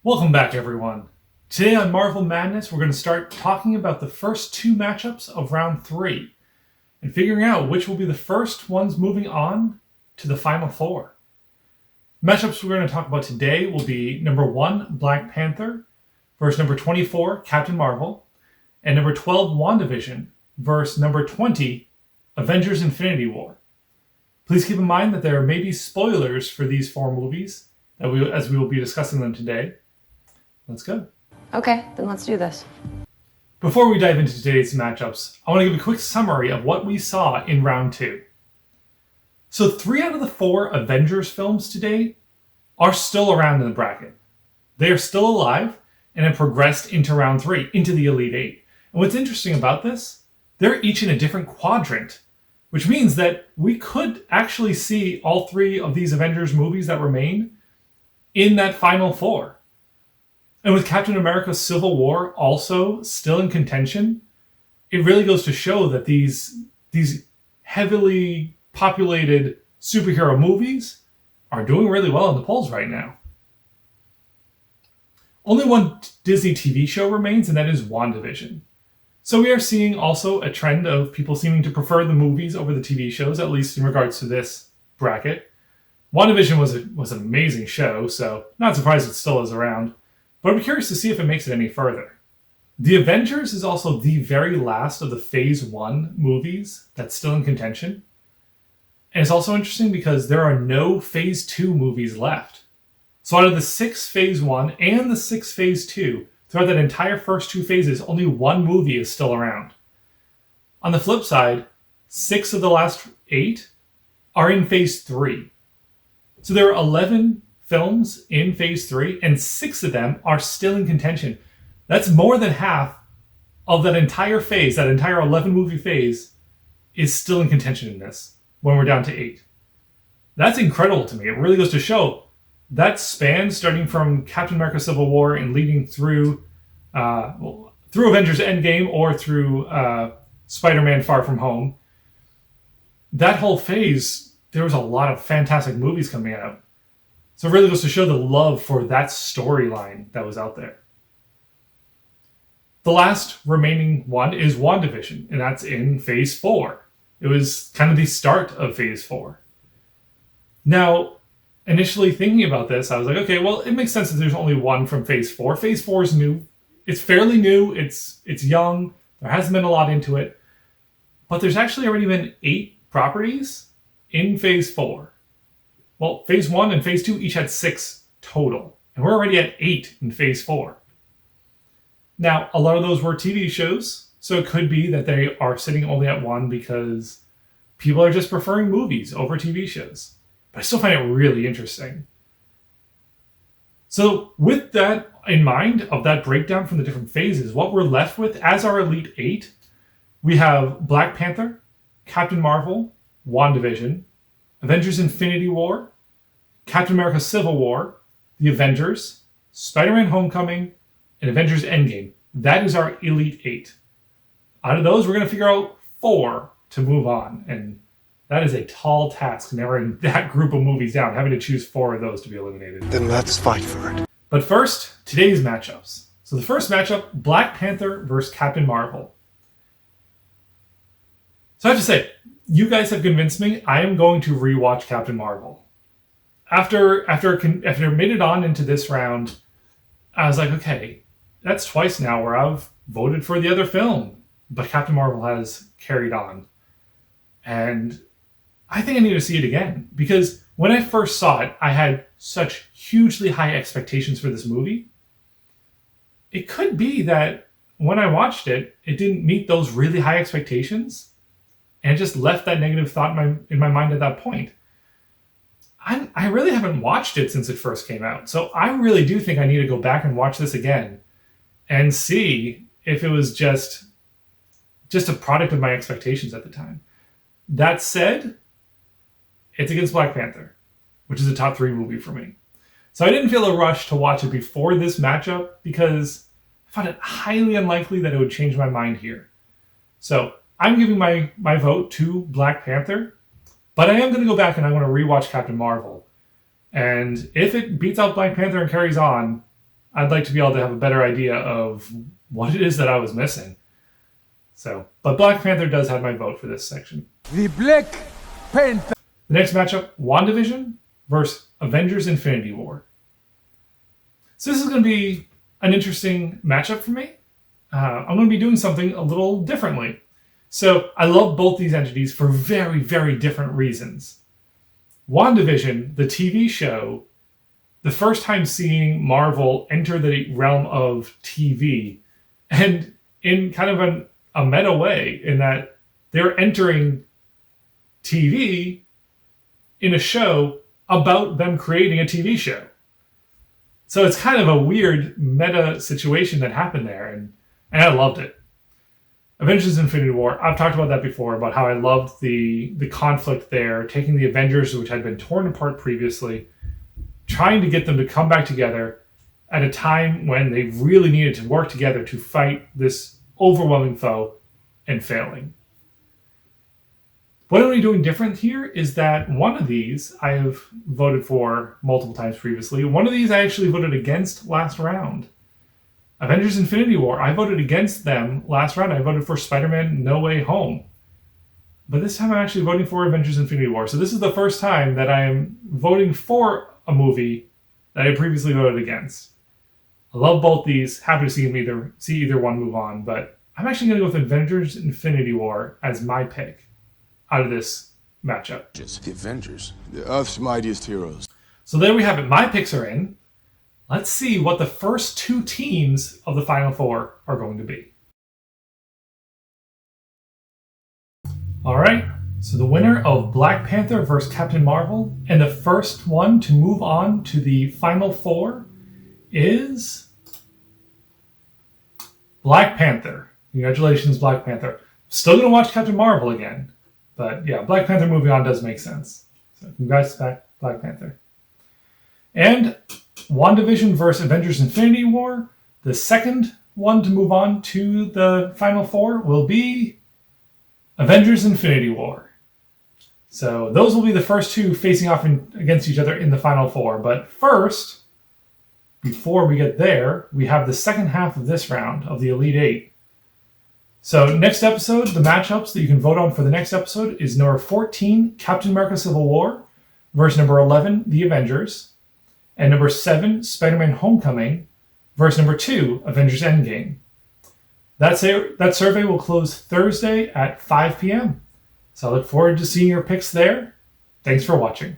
Welcome back, everyone. Today on Marvel Madness, we're going to start talking about the first two matchups of round 3 and figuring out which will be the first ones moving on to the final 4. Matchups we're going to talk about today will be number 1, Black Panther versus number 24, Captain Marvel, and number 12, WandaVision versus number 20, Avengers Infinity War. Please keep in mind that there may be spoilers for these 4 movies as we will be discussing them today. Let's go. Okay, then let's do this. Before we dive into today's matchups, I want to give a quick summary of what we saw in round 2. So 3 out of the 4 Avengers films today are still around in the bracket. They are still alive and have progressed into round 3, into the Elite 8. And what's interesting about this, they're each in a different quadrant, which means that we could actually see all 3 of these Avengers movies that remain in that final 4. And with Captain America Civil War also still in contention, it really goes to show that these heavily populated superhero movies are doing really well in the polls right now. Only one Disney TV show remains, and that is WandaVision. So we are seeing also a trend of people seeming to prefer the movies over the TV shows, at least in regards to this bracket. WandaVision was an amazing show, so not surprised it still is around. But I'm curious to see if it makes it any further. The Avengers is also the very last of the Phase 1 movies that's still in contention. And it's also interesting because there are no Phase 2 movies left. So out of the 6 Phase 1 and the 6 Phase 2, throughout that entire first 2 phases, only 1 movie is still around. On the flip side, 6 of the last 8 are in Phase 3. So there are 11 films in Phase 3, and 6 of them are still in contention. That's more than half of that entire phase, that entire 11 movie phase, is still in contention in this, when we're down to 8. That's incredible to me. It really goes to show that span starting from Captain America Civil War and leading through Avengers Endgame or through Spider-Man Far From Home. That whole phase, there was a lot of fantastic movies coming out. So it really goes to show the love for that storyline that was out there. The last remaining one is WandaVision, and that's in Phase 4. It was kind of the start of Phase 4. Now, initially thinking about this, I was like, okay, well, it makes sense that there's only one from Phase 4. Phase 4 is new. It's fairly new. It's young. There hasn't been a lot into it. But there's actually already been 8 properties in Phase 4. Well, Phase 1 and Phase 2 each had 6 total. And we're already at 8 in Phase 4. Now, a lot of those were TV shows, so it could be that they are sitting only at 1 because people are just preferring movies over TV shows. But I still find it really interesting. So with that in mind, of that breakdown from the different phases, what we're left with as our Elite 8, we have Black Panther, Captain Marvel, WandaVision, Avengers Infinity War, Captain America Civil War, The Avengers, Spider-Man Homecoming, and Avengers Endgame. That is our Elite 8. Out of those, we're going to figure out 4 to move on. And that is a tall task, narrowing that group of movies down, having to choose 4 of those to be eliminated. Then let's fight for it. But first, today's matchups. So the first matchup, Black Panther versus Captain Marvel. So I have to say, you guys have convinced me. I am going to rewatch Captain Marvel. After it made it on into this round, I was like, okay, that's twice now where I've voted for the other film, but Captain Marvel has carried on. And I think I need to see it again, because when I first saw it, I had such hugely high expectations for this movie. It could be that when I watched it, it didn't meet those really high expectations, and it just left that negative thought in my mind at that point. I really haven't watched it since it first came out, so I really do think I need to go back and watch this again and see if it was just a product of my expectations at the time. That said, it's against Black Panther, which is a top 3 movie for me. So I didn't feel a rush to watch it before this matchup because I found it highly unlikely that it would change my mind here. So I'm giving my vote to Black Panther, but I am going to go back and I want to rewatch Captain Marvel. And if it beats out Black Panther and carries on, I'd like to be able to have a better idea of what it is that I was missing. So, but Black Panther does have my vote for this section. The Black Panther. The next matchup, WandaVision versus Avengers Infinity War. So this is going to be an interesting matchup for me. I'm going to be doing something a little differently. So I love both these entities for very, very different reasons. WandaVision, the TV show, the first time seeing Marvel enter the realm of TV, and in kind of a meta way, in that they're entering TV in a show about them creating a TV show. So it's kind of a weird meta situation that happened there, and I loved it. Avengers Infinity War, I've talked about that before, about how I loved the conflict there, taking the Avengers, which had been torn apart previously, trying to get them to come back together at a time when they really needed to work together to fight this overwhelming foe, and failing. What are we doing different here is that one of these I have voted for multiple times previously. One of these I actually voted against last round. Avengers Infinity War, I voted against them last round. I voted for Spider-Man No Way Home. But this time I'm actually voting for Avengers Infinity War. So this is the first time that I am voting for a movie that I previously voted against. I love both these. Happy to see either one move on. But I'm actually going to go with Avengers Infinity War as my pick out of this matchup. The Avengers, the Earth's mightiest heroes. So there we have it. My picks are in. Let's see what the first two teams of the Final Four are going to be. All right, so the winner of Black Panther versus Captain Marvel, and the first one to move on to the Final Four is Black Panther. Congratulations, Black Panther. Still going to watch Captain Marvel again, but yeah, Black Panther moving on does make sense. So congrats, Black Panther. And WandaVision versus Avengers Infinity War. The second one to move on to the Final Four will be Avengers Infinity War. So those will be the first two facing off against each other in the Final Four. But first, before we get there, we have the second half of this round of the Elite Eight. So next episode, the matchups that you can vote on for the next episode is number 14, Captain America Civil War, versus number 11, The Avengers. And number 7, Spider-Man Homecoming, versus number 2, Avengers Endgame. That survey will close Thursday at 5 p.m. So I look forward to seeing your picks there. Thanks for watching.